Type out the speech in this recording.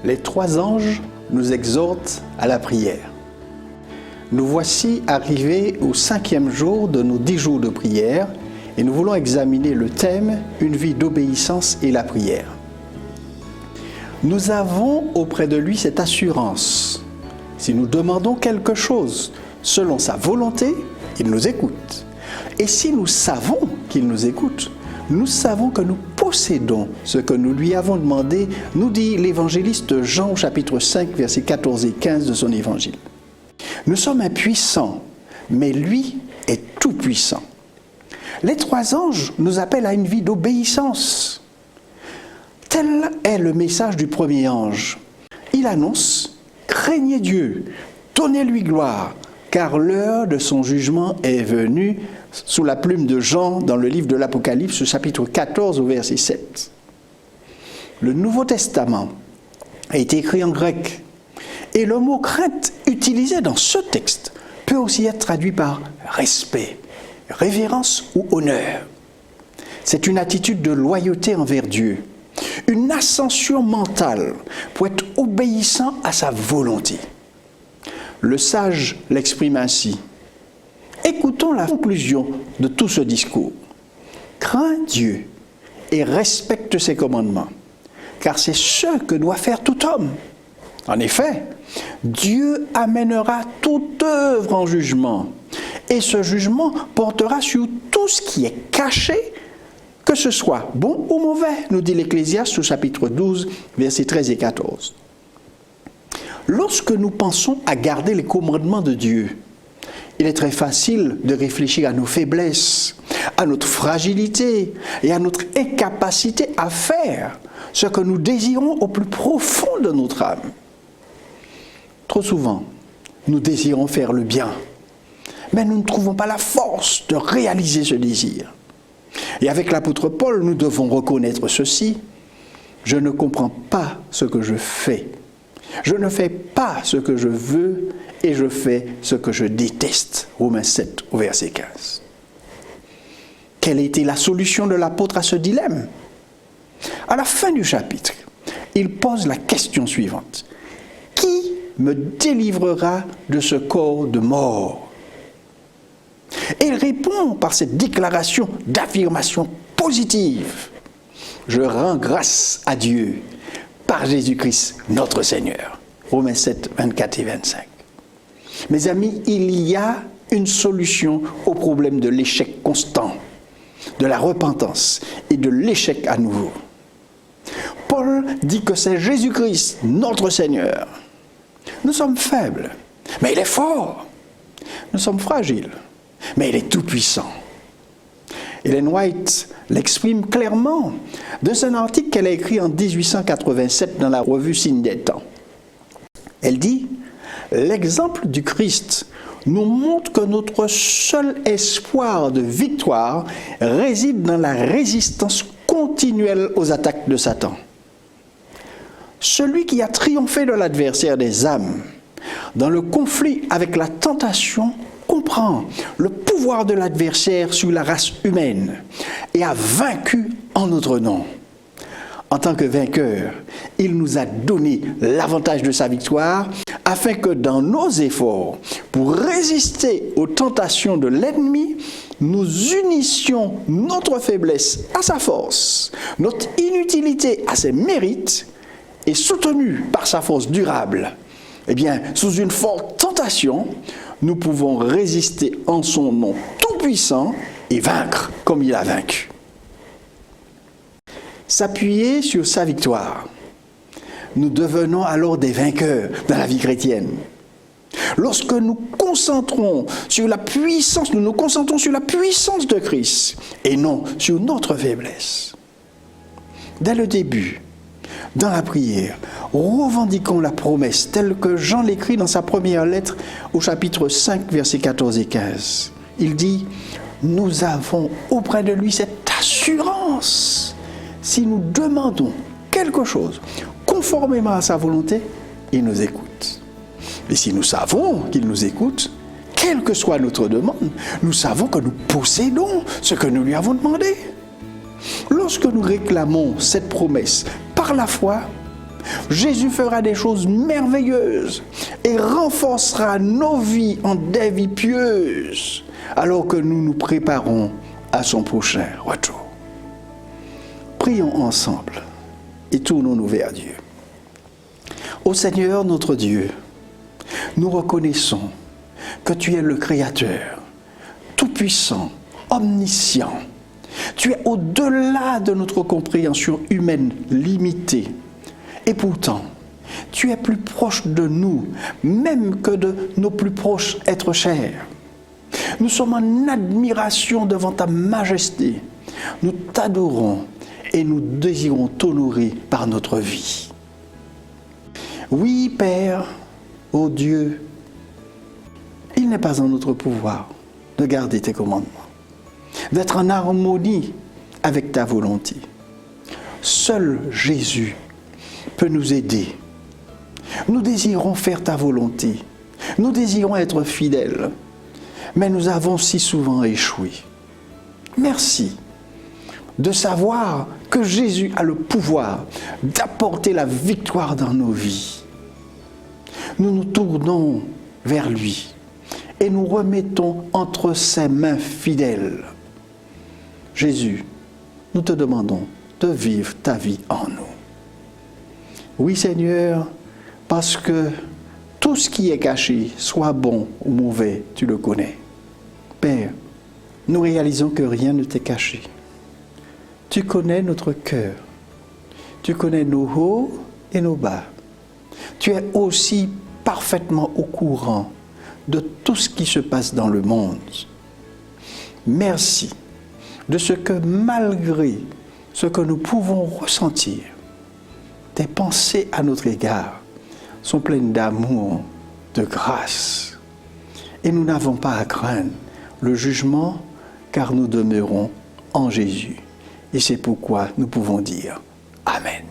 Les 3 anges nous exhortent à la prière. Nous voici arrivés au 5e jour de nos 10 jours de prière et nous voulons examiner le thème « Une vie d'obéissance et la prière ». Nous avons auprès de lui cette assurance. Si nous demandons quelque chose selon sa volonté, il nous écoute. Et si nous savons qu'il nous écoute, nous savons que nous possédons ce que nous lui avons demandé, nous dit l'évangéliste Jean au chapitre 5, versets 14 et 15 de son évangile. Nous sommes impuissants, mais lui est tout-puissant. Les 3 anges nous appellent à une vie d'obéissance. Tel est le message du premier ange. Il annonce « Craignez Dieu, donnez-lui gloire, car l'heure de son jugement est venue » sous la plume de Jean dans le livre de l'Apocalypse, chapitre 14 au verset 7. Le Nouveau Testament a été écrit en grec et le mot crainte utilisé dans ce texte peut aussi être traduit par respect, révérence ou honneur. C'est une attitude de loyauté envers Dieu, une ascension mentale pour être obéissant à sa volonté. Le sage l'exprime ainsi. Écoutons la conclusion de tout ce discours. Crains Dieu et respecte ses commandements, car c'est ce que doit faire tout homme. En effet, Dieu amènera toute œuvre en jugement, et ce jugement portera sur tout ce qui est caché, que ce soit bon ou mauvais, nous dit l'Ecclésiaste au chapitre 12, versets 13 et 14. Lorsque nous pensons à garder les commandements de Dieu, il est très facile de réfléchir à nos faiblesses, à notre fragilité et à notre incapacité à faire ce que nous désirons au plus profond de notre âme. Trop souvent, nous désirons faire le bien, mais nous ne trouvons pas la force de réaliser ce désir. Et avec l'apôtre Paul, nous devons reconnaître ceci. Je ne comprends pas ce que je fais. Je ne fais pas ce que je veux et je fais ce que je déteste. Romains 7 au verset 15. Quelle était la solution de l'apôtre à ce dilemme? À la fin du chapitre, il pose la question suivante. Qui me délivrera de ce corps de mort? Et il répond par cette déclaration d'affirmation positive. Je rends grâce à Dieu par Jésus-Christ notre Seigneur. Romains 7, 24 et 25. Mes amis, il y a une solution au problème de l'échec constant, de la repentance et de l'échec à nouveau. Paul dit que c'est Jésus-Christ, notre Seigneur. Nous sommes faibles, mais il est fort. Nous sommes fragiles, mais il est tout-puissant. Ellen White l'exprime clairement dans un article qu'elle a écrit en 1887 dans la revue Signe des Temps. Elle dit « L'exemple du Christ nous montre que notre seul espoir de victoire réside dans la résistance continuelle aux attaques de Satan. Celui qui a triomphé de l'adversaire des âmes dans le conflit avec la tentation comprend le pouvoir de l'adversaire sur la race humaine et a vaincu en notre nom. En tant que vainqueur, il nous a donné l'avantage de sa victoire afin que dans nos efforts pour résister aux tentations de l'ennemi, nous unissions notre faiblesse à sa force, notre inutilité à ses mérites et soutenus par sa force durable. Eh bien, sous une forte tentation, nous pouvons résister en son nom tout-puissant et vaincre comme il a vaincu. S'appuyer sur sa victoire. Nous devenons alors des vainqueurs dans la vie chrétienne. Lorsque nous nous concentrons sur la puissance de Christ et non sur notre faiblesse. Dès le début, dans la prière, revendiquons la promesse telle que Jean l'écrit dans sa première lettre au chapitre 5, versets 14 et 15. Il dit « Nous avons auprès de lui cette assurance. Si nous demandons quelque chose conformément à sa volonté, il nous écoute. Et si nous savons qu'il nous écoute, quelle que soit notre demande, nous savons que nous possédons ce que nous lui avons demandé. Lorsque nous réclamons cette promesse par la foi, Jésus fera des choses merveilleuses et renforcera nos vies en des vies pieuses alors que nous nous préparons à son prochain retour. Prions ensemble et tournons-nous vers Dieu. Ô Seigneur notre Dieu, nous reconnaissons que tu es le Créateur, tout-puissant, omniscient. Tu es au-delà de notre compréhension humaine limitée. Et pourtant, tu es plus proche de nous, même que de nos plus proches êtres chers. Nous sommes en admiration devant ta majesté. Nous t'adorons et nous désirons t'honorer par notre vie. Oui, Père, ô Dieu, il n'est pas en notre pouvoir de garder tes commandements, d'être en harmonie avec ta volonté. Seul Jésus peut nous aider. Nous désirons faire ta volonté. Nous désirons être fidèles. Mais nous avons si souvent échoué. Merci de savoir que Jésus a le pouvoir d'apporter la victoire dans nos vies. Nous nous tournons vers lui et nous remettons entre ses mains fidèles. Jésus, nous te demandons de vivre ta vie en nous. Oui, Seigneur, parce que tout ce qui est caché, soit bon ou mauvais, tu le connais. Père, nous réalisons que rien ne t'est caché. Tu connais notre cœur. Tu connais nos hauts et nos bas. Tu es aussi parfaitement au courant de tout ce qui se passe dans le monde. Merci de ce que malgré ce que nous pouvons ressentir, tes pensées à notre égard sont pleines d'amour, de grâce. Et nous n'avons pas à craindre le jugement, car nous demeurons en Jésus. Et c'est pourquoi nous pouvons dire Amen.